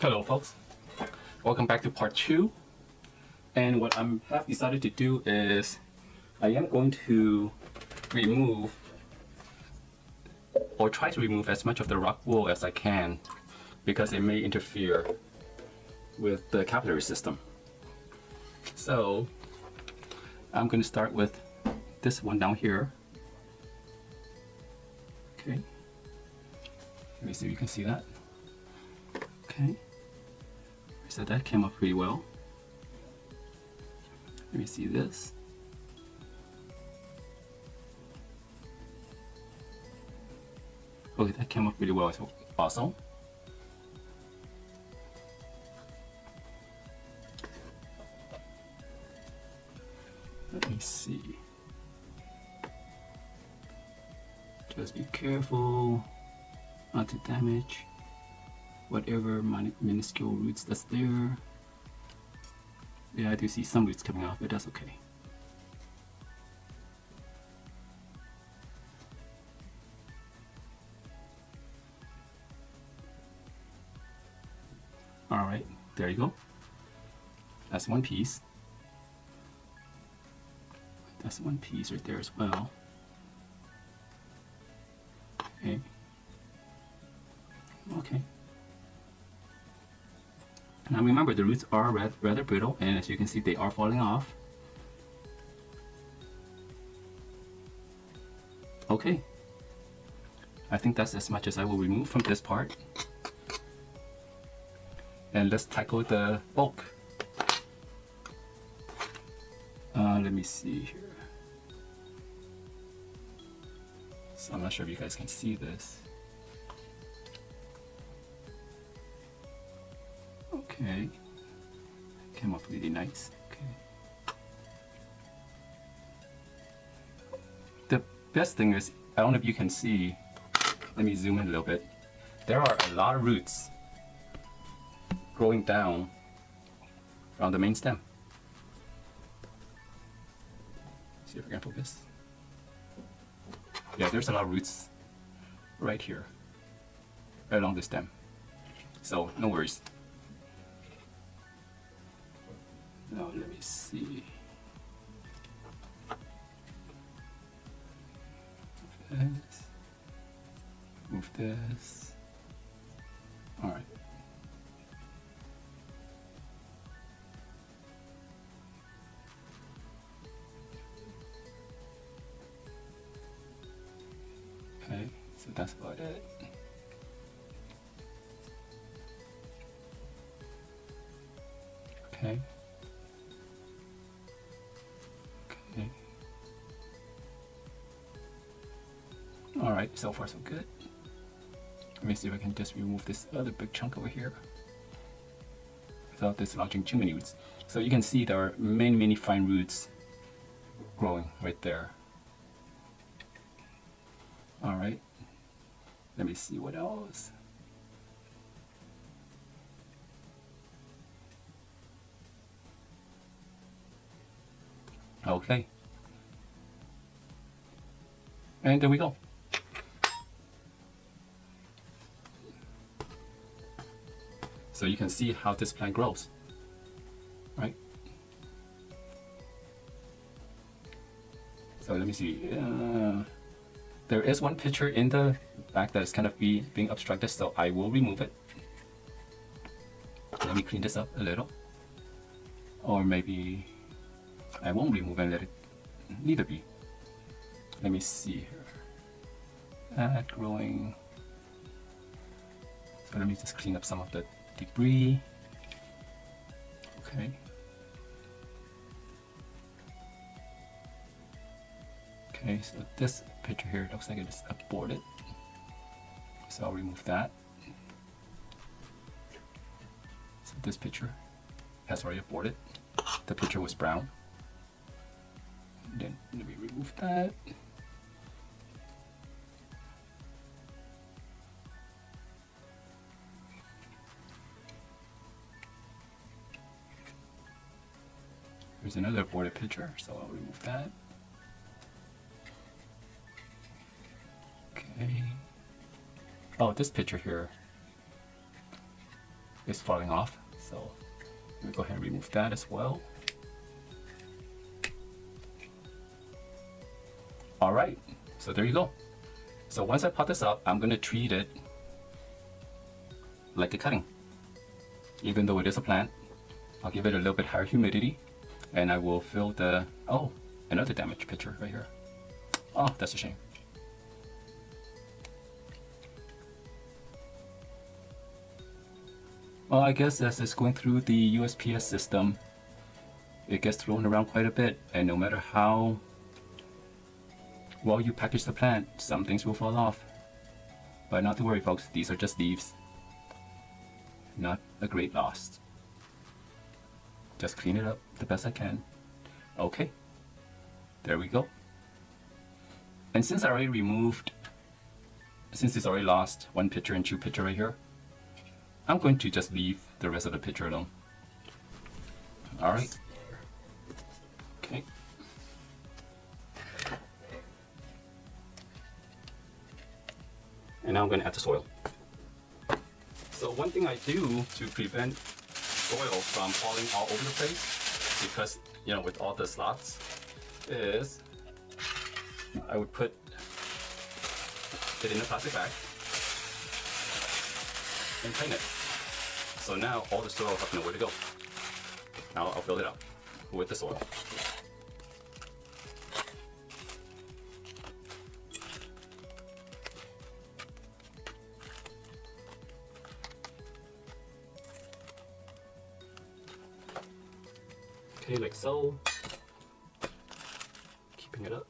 Hello folks, welcome back to part 2. And what I have decided to do is I am going to remove or try to remove as much of the rock wool as I can because it may interfere with the capillary system. So I'm going to start with this one down here. Okay, let me see if you can see that. Okay, so that came up pretty well. Let me see this. Okay, that came up really well also. Let me see. Just be careful not to damage whatever minuscule roots that's there. Yeah, I do see some roots coming off, but that's okay. All right, there you go. That's one piece. That's one piece right there as well. Okay. Okay. Now remember, the roots are rather brittle, and as you can see, they are falling off. Okay. I think that's as much as I will remove from this part. And let's tackle the bulk. Let me see here. So I'm not sure if you guys can see this. Okay, came up really nice. Okay. The best thing is, I don't know if you can see, let me zoom in a little bit. There are a lot of roots growing down from the main stem. See if I can focus. Yeah, there's a lot of roots right here, right along the stem. So no worries. Now let me see. Move this. All right. Okay, so that's about it. Okay. Okay. All right, so far so good. Let me see if I can just remove this other big chunk over here without dislodging too many roots. So you can see there are many fine roots growing right there. All right, let me see what else. Okay, and there we go. So you can see how this plant grows, right? So let me see. There is one picture in the back that is kind of being obstructed, so I will remove it. Let me clean this up a little. Or maybe I won't remove and let it neither be. Let me see here. That growing. So let me just clean up some of the debris. Okay. Okay, so this picture here looks like it is aborted. So I'll remove that. So this picture has already aborted. The picture was brown. And then let me remove that. Here's another aborted picture, so I'll remove that. Okay. Oh, this picture here is falling off. So let me go ahead and remove that as well. All right, so there you go. So once I pot this up, I'm gonna treat it like a cutting. Even though it is a plant, I'll give it a little bit higher humidity, and I will fill the, oh, another damaged pitcher right here. Oh, that's a shame. Well, I guess as it's going through the USPS system, it gets thrown around quite a bit, and no matter how well you package the plant, some things will fall off. But not to worry, folks, these are just leaves. Not a great loss. Just clean it up the best I can. Okay, there we go. And since I already since it's already lost one pitcher and two pitcher right here, I'm going to just leave the rest of the pitcher alone. All right. Okay. And now I'm going to add the soil. So one thing I do to prevent soil from falling all over the place, because you know, with all the slots, is I would put it in a plastic bag and clean it. So now all the soil has nowhere to go. Now I'll fill it up with the soil. Okay, like so. Keeping it up.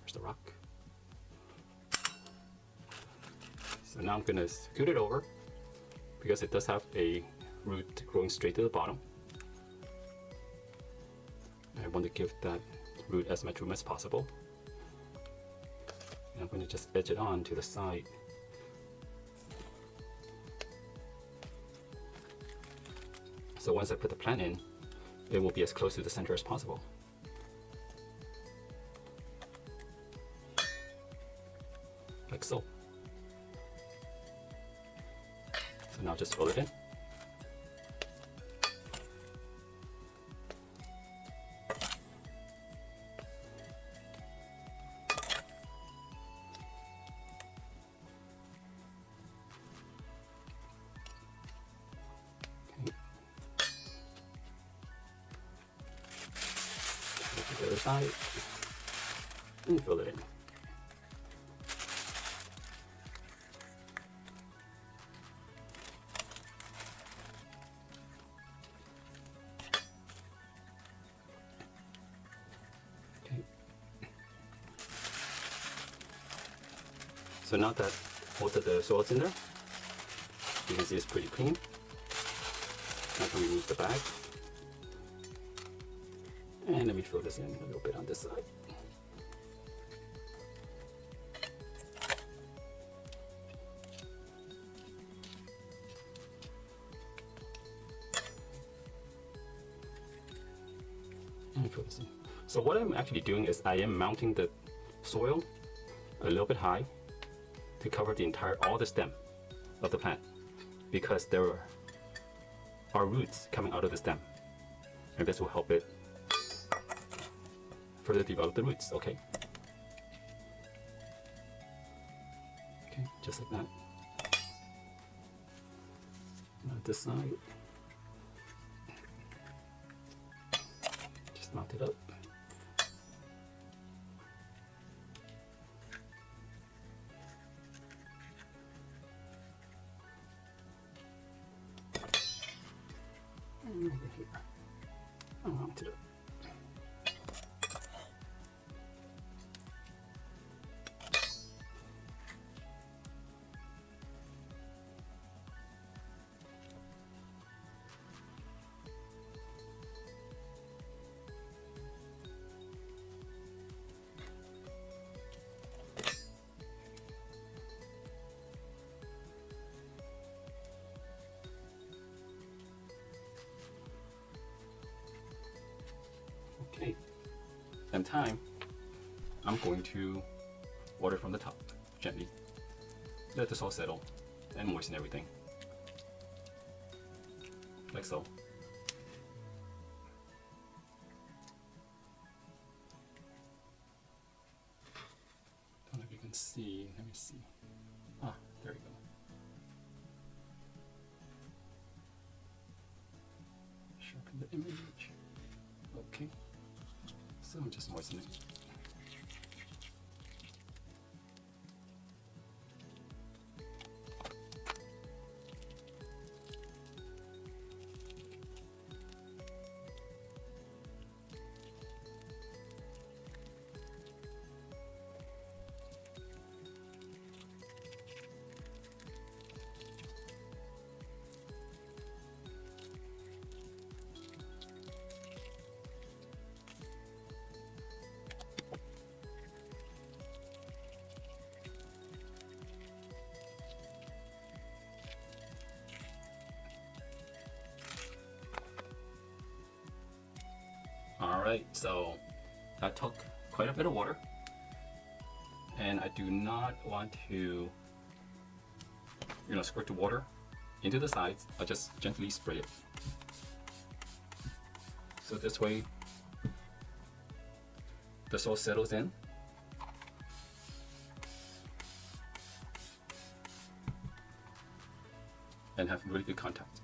There's the rock. So now I'm gonna scoot it over because it does have a root growing straight to the bottom. I want to give that root as much room as possible. And I'm going to just edge it on to the side. So once I put the plant in, it will be as close to the center as possible. Like so. So now just fill it in. The other side and fill it in. Okay. So now that most of the soil is in there, you can see it's pretty clean. Now I can remove the bag. And let me fill this in a little bit on this side. And fill this in. So what I'm actually doing is I am mounting the soil a little bit high to cover the all the stem of the plant, because there are roots coming out of the stem, and this will help it further develop the roots. Okay. Okay, just like that. On this side, just mount it up. And over here, I'll mount it up. Okay, and time, I'm going to water from the top gently. Let this all settle and moisten everything, like so. Don't know if you can see. Let me see. Ah, there we go. Sharpen the image. Okay. So I'm just moistening it. Alright, so that took quite a bit of water, and I do not want to, squirt the water into the sides. I'll just gently spray it. So this way the sauce settles in. And have really good contact.